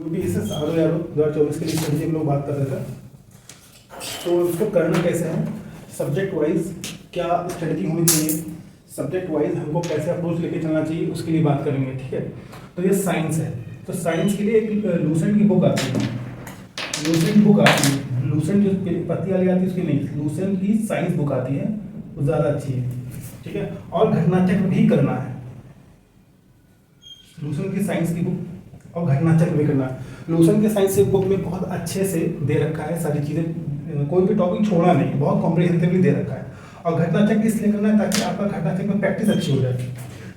BSS R O 2024 के लिए strategy हम लोग बात कर रहे थे। तो इसको करना कैसे है, सब्जेक्ट वाइज क्या स्ट्रेटजी होनी चाहिए, सब्जेक्ट वाइज हमको कैसे अप्रोच लेके चलना चाहिए, उसके लिए बात करेंगे। ठीक है, तो ये साइंस है, तो साइंस के लिए एक लूसेंट की बुक आती है, लूसेंट बुक आती है, लूसेंट जो पत्ती वाली आती है उसकी नहीं, लूसेंट की साइंस बुक आती है, वो ज़्यादा अच्छी है। ठीक है, और घटना चक्र भी करना है, लूसेंट की साइंस की बुक और घटना चक्र भी करना है। लूसेंट के साइंस की बुक में बहुत अच्छे से दे रखा है सारी चीज़ें, कोई भी टॉपिक छोड़ा नहीं, बहुत कॉम्प्रिहेंसिवली दे रखा है। और घटना चक्र इसलिए करना है ताकि आपका घटना चक्र में प्रैक्टिस अच्छी हो जाए।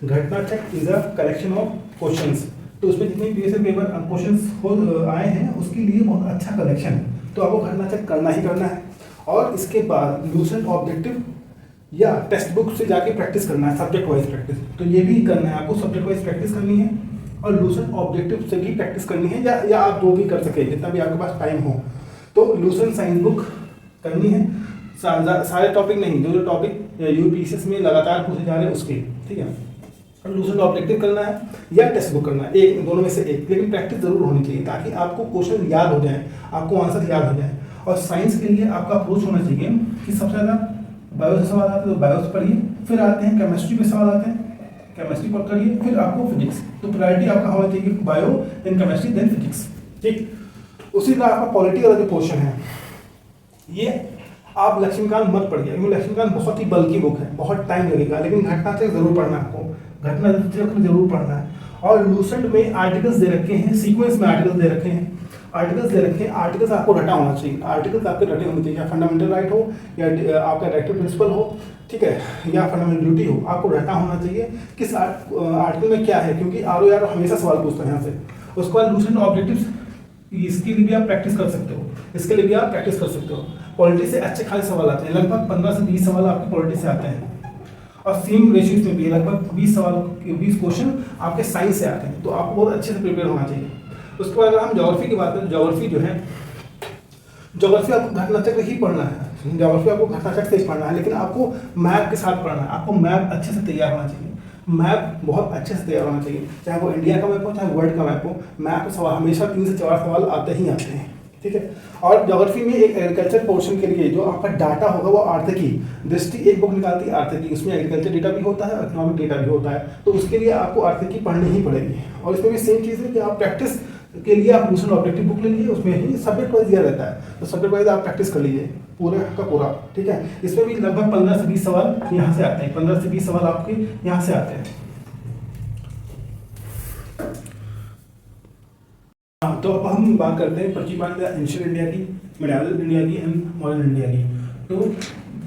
घटना चक्र is a collection of questions, तो उसमें जितने प्रीवियस पेपर क्वेश्चंस आए हैं उसके लिए बहुत अच्छा कलेक्शन है, तो आपको घटना चक्र करना ही करना है। और इसके बाद लूसेंट ऑब्जेक्टिव या टेक्स्ट बुक से जाके प्रैक्टिस करना है, सब्जेक्ट वाइज प्रैक्टिस, तो ये भी करना है आपको, सब्जेक्ट वाइज प्रैक्टिस करनी है और लूसेंट ऑब्जेक्टिव से भी प्रैक्टिस करनी है, या आप जो भी कर सके जितना भी आपके पास टाइम हो। तो लूसेंट साइंस बुक करनी है, सारे टॉपिक नहीं, जो टॉपिक यूपीएससी में लगातार पूछे जा रहे हैं उसके। ठीक है, लूसेंट ऑब्जेक्टिव करना है या टेक्स्ट बुक करना है, एक दोनों में से एक, लेकिन प्रैक्टिस जरूर होनी चाहिए ताकि आपको क्वेश्चन याद हो जाए, आपको आंसर याद हो जाए। और साइंस के लिए आपका अप्रोच होना चाहिए कि सबसे ज़्यादा बायो से सवाल आते हैं तो बायो से पढ़िए, फिर आते हैं केमिस्ट्री में सवाल आते हैं, केमिस्ट्री पर करिए, फिर आपको फिजिक्स, तो प्रायोरिटी आपका होना चाहिए bio then chemistry then physics. ठीक, उसी तरह आपका पॉलिटी वाला जो पोर्शन है, ये आप लक्ष्मीकांत मत पढ़िए, क्योंकि लक्ष्मीकांत बहुत ही बल्कि बुक है, बहुत टाइम लगेगा, लेकिन घटना चक्र जरूर पढ़ना है आपको, घटना चक्र जरूर पढ़ना है। और लूसेंट में आर्टिकल्स दे रखे हैं, सीक्वेंस में आर्टिकल्स दे रखे हैं, आर्टिकल्स दे रखे हैं, आर्टिकल्स आपको रटा होना चाहिए, आर्टिकल्स आपके रटे होने चाहिए, या फंडामेंटल राइट हो या आपका डायरेक्टिव प्रिंसिपल हो, ठीक है, या फंडामेंटल ड्यूटी हो, आपको रटा होना चाहिए किस आर्टिकल में क्या है, क्योंकि आर ओ हमेशा सवाल पूछते हैं यहाँ से। उसके बाद लूसेंट ऑब्जेक्टिव्स, इसके लिए भी आप प्रैक्टिस कर सकते हो, इसके लिए भी आप प्रैक्टिस कर सकते हो। पॉलिटी से अच्छे खासे सवाल आते हैं, लगभग 15 से 20 सवाल आपके पॉलिटी से आते हैं, और सेम रेशियोज में भी लगभग 20 सवाल 20 क्वेश्चन आपके साइंस से आते हैं, तो आपको बहुत अच्छे से प्रिपेयर होना चाहिए। उसके बाद अगर हम ज्योग्राफी की बात करें, ज्योग्राफी जो है, ज्योग्राफी आपको घटना चक्र ही पढ़ना है, ज्योग्राफी आपको घटना चक्र से ही पढ़ना है, लेकिन आपको मैप के साथ पढ़ना है, आपको मैप अच्छे से तैयार होना चाहिए, मैप बहुत अच्छे से तैयार होना चाहिए, चाहे वो इंडिया का मैप हो चाहे वर्ल्ड का मैप हो, मैप सवाल हमेशा 3 से 4 सवाल आते ही आते हैं। ठीक है, और ज्योग्राफी में एक एग्रीकल्चर पोर्शन के लिए जो आपका डाटा होगा वो आर्थिकी दृष्टि एक बुक निकालती है आर्थिकी, उसमें एग्रीकल्चर डेटा भी होता है, इकोनॉमिक डेटा भी होता है, तो उसके लिए आपको आर्थिकी पढ़नी ही पड़ेगी। और इसमें भी सेम चीज़ है कि आप प्रैक्टिस के लिए आप लूसेंट ऑब्जेक्टिव बुक ले लीजिए, उसमें ही सब्जेक्ट वाइज दिया रहता है, तो सब्जेक्ट वाइज आप प्रैक्टिस कर लीजिए पूरा का पूरा। ठीक है, इसमें भी लगभग 15 से 20 सवाल यहाँ से आते हैं, 15 से 20 सवाल आपके यहाँ से आते हैं। तो अब हम बात करते हैं प्राचीन भारत या एंशिएंट इंडिया की, मिडावल इंडिया की एंड मॉडर्न इंडिया की। तो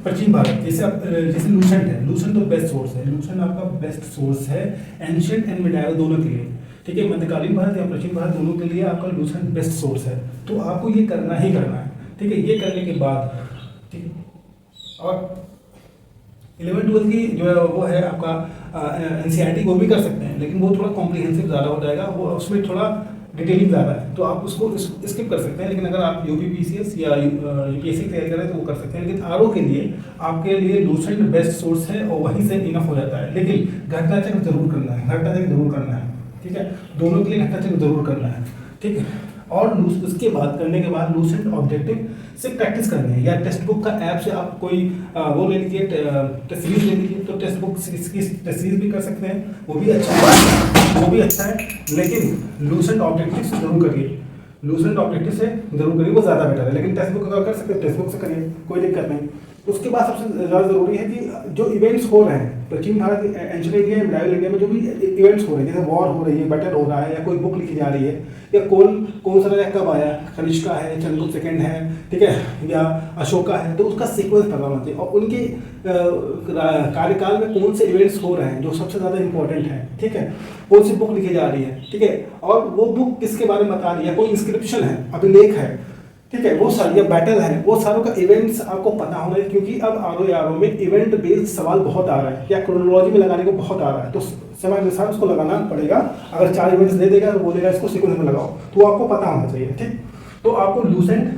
प्राचीन भारत जैसे लूसेंट है, लूसेंट तो बेस्ट सोर्स है, लूसेंट आपका बेस्ट सोर्स है एंशिएंट एंड मिडावल दोनों के लिए। ठीक है, मध्यकालीन भारत या प्राचीन भारत दोनों के लिए आपका लूसेंट बेस्ट सोर्स है, तो आपको ये करना ही करना है। ठीक है, ये करने के बाद ठीक है, और 11-12 की जो है वो है आपका एनसीईआरटी, वो भी कर सकते हैं, लेकिन वो थोड़ा कॉम्प्रिहेंसिव ज़्यादा हो जाएगा, वो उसमें थोड़ा डिटेलिंग ज़्यादा है, तो आप उसको स्किप कर सकते हैं। लेकिन अगर आप यूपीपीसीएस या यूपीएससी की तैयारी करें तो वो कर सकते हैं, लेकिन आरओ के लिए आपके लिए लूसेंट बेस्ट सोर्स है और वहीं से इनफ हो जाता है। लेकिन घटना चक्र जरूर करना है, घटना चक्र जरूर करना है। ठीक है, दोनों के लिए घटना चक्र जरूर करना है। ठीक है, और उसके बाद करने के बाद लूसेंट ऑब्जेक्टिव से प्रैक्टिस करनी है, या टेक्स्ट बुक का ऐप से आप कोई वो ले लीजिए, टेस्ट सीरीज ले लीजिए, तो टेक्स्ट बुक की टेस्ट सीरीज भी कर सकते हैं, वो भी अच्छा है, वो भी अच्छा है, लेकिन लूसेंट ऑब्जेक्टिव से जरूर करिए, लूसेंट ऑब्जेक्टिव से जरूर करिए, वो ज़्यादा बेटर है। लेकिन टेक्स्ट बुक अगर कर सकते हैं टेक्स्ट बुक से करिए, कोई दिक्कत नहीं। उसके बाद सबसे ज़्यादा ज़रूरी है कि जो इवेंट्स हो रहे हैं प्राचीन भारत एंशिएंट इंडिया मिडावल इंडिया में, जो भी इवेंट्स हो रहे हैं, जैसे वॉर हो रही है, बैटल हो रहा है, या कोई बुक लिखी जा रही है, या कौन सा राजा कब आया, कनिष्का है, चंद्रगुप्त सेकंड है, ठीक है, या अशोका है, तो उसका सीक्वेंस पता होना चाहिए, और उनके कार्यकाल में कौन से इवेंट्स हो रहे हैं जो सबसे ज़्यादा इंपॉर्टेंट है। ठीक है, कौन सी बुक लिखी जा रही है, ठीक है, और वो बुक किसके बारे में बता रही है, कोई इंस्क्रिप्शन है, अभिलेख है, ठीक है, वो सारी, या बैटल है, वो सारों का इवेंट्स आपको पता होना है, क्योंकि अब आरओ में इवेंट बेस्ड सवाल बहुत आ रहा है, या क्रोनोलॉजी में लगाने को बहुत आ रहा है, तो समय अनुसार उसको लगाना पड़ेगा। अगर 4 इवेंट्स दे देगा तो बोलेगा इसको सीक्वेंस में लगाओ, तो आपको पता होना चाहिए। ठीक, तो आपको लूसेंट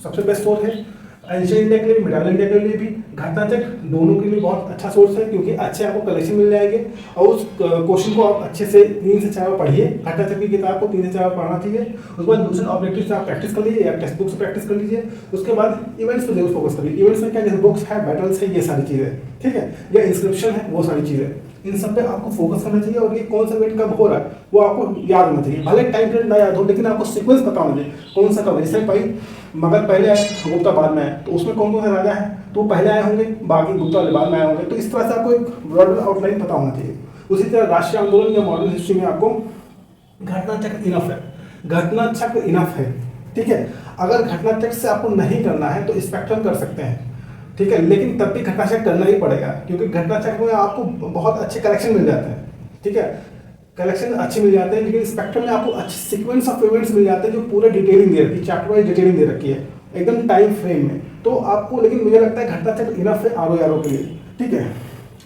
सबसे बेस्ट सोर्स है, एंशिएंट इंडिया के लिए भी, मिडिवल इंडिया के लिए भी, घटनाचक दोनों के लिए बहुत अच्छा सोर्स है, क्योंकि अच्छे आपको कलेक्शन मिल जाएंगे और उस क्वेश्चन को आप अच्छे से 3 से 4 बार पढ़िए। घटनाचक की किताब को 3 से 4 बार पढ़ना चाहिए। उसके बाद दूसरे ऑब्जेक्टिव से आप प्रैक्टिस कर लीजिए या टेक्स्ट बुक से प्रैक्टिस कर लीजिए। उसके बाद इवेंट्स पर जरूर फोकस करिए। इवेंट्स में क्या, जैसे बुक्स है, बैटल्स है, ये सारी चीज़ें, ठीक है, या इंस्क्रिप्शन है, वो सारी चीज़ें, इन सब पे आपको फोकस करना चाहिए। और ये कौन सा इवेंट कब हो रहा है वो आपको याद होना चाहिए। भले टाइम पीरियड ना याद हो, लेकिन आपको सीक्वेंस पता होना चाहिए कौन सा कब। जैसे भाई मगध पहले आए, गुप्ता बाद में आए, तो उसमें कौन कौन से राजा हैं तो पहले आए होंगे, बाकी गुप्ता वाले बाद में आए होंगे। तो इस तरह से आपको एक ब्रॉड आउटलाइन पता होना चाहिए। उसी तरह राष्ट्रीय आंदोलन या मॉडर्न हिस्ट्री में आपको घटनाचक्र इनफ है, घटनाचक्र इनफ है, ठीक है। अगर घटनाचक्र से आपको नहीं करना है तो स्पेक्ट्रम कर सकते हैं, ठीक है, लेकिन तब भी घटनाचक्र करना ही पड़ेगा, क्योंकि घटनाचक्र में आपको बहुत अच्छे कलेक्शन मिल जाते हैं, ठीक है, कलेक्शन अच्छे मिल जाते हैं। लेकिन स्पेक्ट्रम में आपको अच्छे सीक्वेंस ऑफ इवेंट्स मिल जाते हैं जो पूरा डिटेलिंग दे रखी है, चैप्टर वाइज डिटेलिंग दे रखी है एकदम टाइम फ्रेम में। तो आपको, लेकिन मुझे लगता है घटनाचक्र इनफ है आरओ के लिए, ठीक है।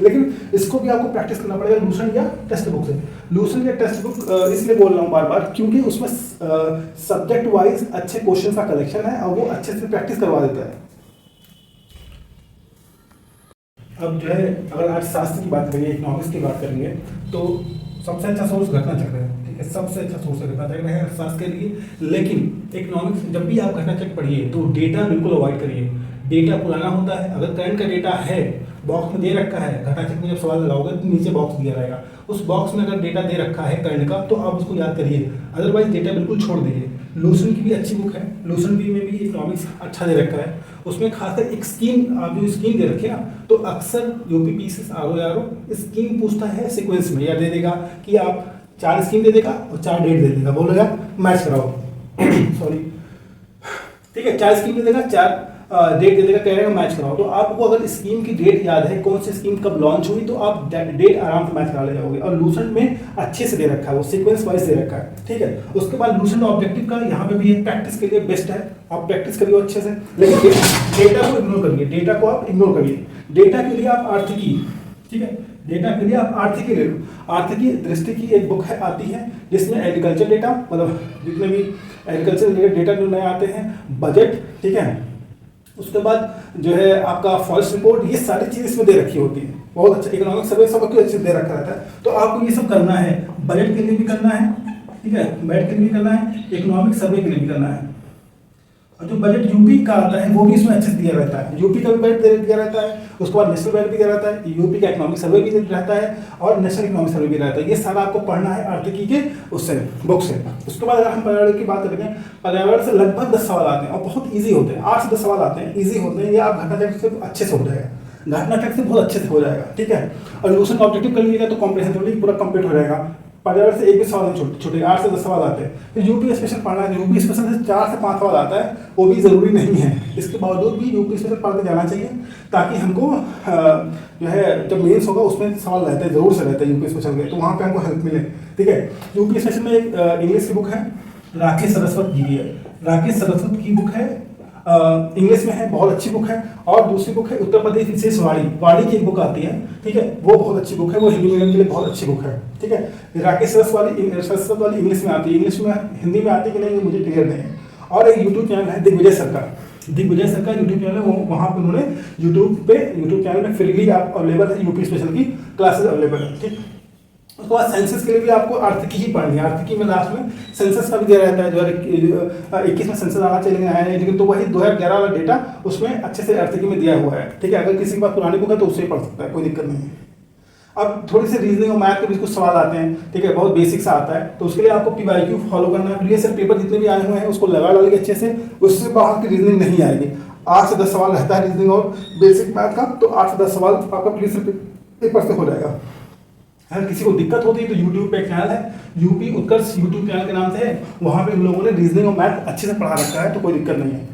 लेकिन इसको भी आपको प्रैक्टिस करना पड़ेगा लूसेंट या टेक्स्ट बुक से। लूसेंट या टेक्स्ट बुक इसलिए बोल रहा हूँ बार बार, क्योंकि उसमें सब्जेक्ट वाइज अच्छे क्वेश्चन का कलेक्शन है और वो अच्छे से प्रैक्टिस करवा देता है। अब जो है, अगर अर्थशास्त्र की बात करेंगे, इकोनॉमिक्स की बात करेंगे, तो सबसे अच्छा सोर्स घटनाचक्र है, ठीक है, सबसे अच्छा सोर्स घटनाचक्र है अर्थशास्त्र के लिए। लेकिन इकोनॉमिक्स जब भी आप घटनाचक्र पढ़िए तो डेटा बिल्कुल अवॉइड करिए। डेटा पुराना होता है, अगर करंट का डेटा है, बॉक्स में दे रखा है, घटनाचक्र में जब सवाल लगाओगे तो नीचे बॉक्स दिया रहेगा, उस बॉक्स में अगर डेटा दे रखा है करंट का तो आप उसको याद करिए, अदरवाइज डेटा बिल्कुल छोड़ दीजिए। लूसेंट की भी अच्छी बुक है, लूसेंट भी में भी इकोनॉमिक्स अच्छा दे रखा है, उसमें खासकर एक स्कीम, आप जो स्कीम दे रखे ना, तो अक्सर यूपीपीसीएस आरओ स्कीम पूछता है सीक्वेंस में, या दे देगा कि आप 4 स्कीम दे देगा और 4 डेट दे देगा, बोलेगा मैच कराओ सॉरी, ठीक है, 4 स्कीम दे देगा, 4 डेट दे देगा, कह रहेगा मैच कराओ। तो आपको अगर स्कीम की डेट याद है, कौन सी स्कीम कब लॉन्च हुई, तो आप डेट आराम से मैच करा ले जाओगे। और लूसेंट में अच्छे से दे रखा है, वो सीक्वेंस वाइज दे रखा है, ठीक है। उसके बाद लूसेंट ऑब्जेक्टिव का यहाँ पे भी प्रैक्टिस के लिए बेस्ट है, आप प्रैक्टिस करिए अच्छे से, लेकिन डेटा को इग्नोर करिए, डेटा को आप इग्नोर करिए। डेटा के लिए आप आर्थिकी, ठीक है, डेटा के लिए आप आर्थिकी ले लो। आर्थिकी दृष्टि की एक बुक है, आती है, जिसमें एग्रीकल्चर डेटा, मतलब जितने भी एग्रीकल्चर रिलेटेड डेटा जो नए आते हैं, बजट, ठीक है, उसके बाद जो है आपका फॉरेस्ट रिपोर्ट, ये सारी चीज़ इसमें दे रखी होती है। बहुत अच्छा इकोनॉमिक सर्वे सब कुछ अच्छे से दे रखा रहता है। तो आपको ये सब करना है, बजट के लिए भी करना है, ठीक है, बजट के लिए भी करना है, इकोनॉमिक सर्वे के लिए भी करना है। और जो बजट यूपी का आता है वो भी इसमें अच्छे से दिया रहता है, यूपी का भी बजट दिया रहता है, उसके बाद नेशनल बजट भी दिया रहता है, यूपी का इकोनॉमिक सर्वे भी रहता है और नेशनल इकोनॉमिक सर्वे भी रहता है। ये सारा आपको पढ़ना है आर्थिकी के उससे, बुक से। उसके बाद अगर हम पर्यावरण की बात करें, पर्यावरण से लगभग 10 सवाल आते हैं और बहुत ईजी होते हैं, 8 से 10 सवाल आते हैं, ईजी होते हैं। ये आप घटनाचक्र से अच्छे से हो जाएगा, घटनाचक्र से बहुत अच्छे से हो जाएगा, ठीक है। और लूसेंट ऑब्जेक्टिव कर लीजिएगा तो कॉम्प्रिहेंसिवली पूरा कंप्लीट हो जाएगा। पर्यावरण से एक भी सवाल नहीं छूटे, 8 से 10 सवाल आते हैं। फिर यूपी स्पेशल पढ़ना है, यूपी स्पेशल से 4 से 5 सवाल आता है, वो भी ज़रूरी नहीं है। इसके बावजूद भी यूपी स्पेशल पढ़ते जाना चाहिए, ताकि हमको जो है जब मेंस होगा उसमें सवाल रहते हैं, जरूर से रहते हैं यूपी स्पेशल के, तो वहाँ पे हमको हेल्प मिले, ठीक है। यूपी स्पेशल में एक इंग्लिश की बुक है, राकेश सरस्वत जी की है, राकेश सरस्वत की बुक है, इंग्लिश में है, बहुत अच्छी बुक है। और दूसरी बुक है उत्तर प्रदेश विशेष वाणी की एक बुक आती है, ठीक है, वो बहुत अच्छी बुक है, वो हिंदी मीडियम के लिए बहुत अच्छी बुक है, ठीक है। राकेश सरस्वत वाली इंग्लिश में आती है, इंग्लिश में हिंदी में आती है कि नहीं मुझे क्लियर नहीं है। और एक यूट्यूब चैनल है दिग्विजय सरकार यूट्यूब चैनल है, वो वहाँ पे उन्होंने यूट्यूब चैनल में फ्रीली आप अवेलेबल है, यूपी स्पेशल की क्लासेस अवेलेबल है, ठीक। उसके बाद सेंसस के लिए भी आपको आर्थिकी ही पढ़नी है। आर्थिकी में लास्ट में सेंसस का भी दिया रहता है, 2021 में सेंसस आना चाहिए, लेकिन आया नहीं, लेकिन तो वही 2011 वाला डेटा उसमें अच्छे से आर्थिकी में दिया हुआ है, ठीक है। अगर किसी के पास पुरानी बुक है तो उससे पढ़ सकता है, कोई दिक्कत नहीं है। अब थोड़ी सी रीजनिंग और मैथ के भी कुछ सवाल आते हैं, ठीक है, बहुत बेसिक सा आता है, तो उसके लिए आपको पीवाईक्यू फॉलो करना है। प्रीवियस ईयर पेपर जितने भी आए हुए हैं उसको लगा डालेंगे अच्छे से, उससे बाहर की रीजनिंग नहीं आएगी। 8 से 10 सवाल रहता है रीजनिंग और बेसिक मैथ का, तो 8 से 10 सवाल आपका प्रीवियस पेपर से हो जाएगा। अगर किसी को दिक्कत होती है तो यूट्यूब पे एक चैनल है, यूपी उत्कर्ष यूट्यूब चैनल के नाम से है, वहाँ पे इन लोगों ने रीजनिंग और मैथ अच्छे से पढ़ा रखा है, तो कोई दिक्कत नहीं है।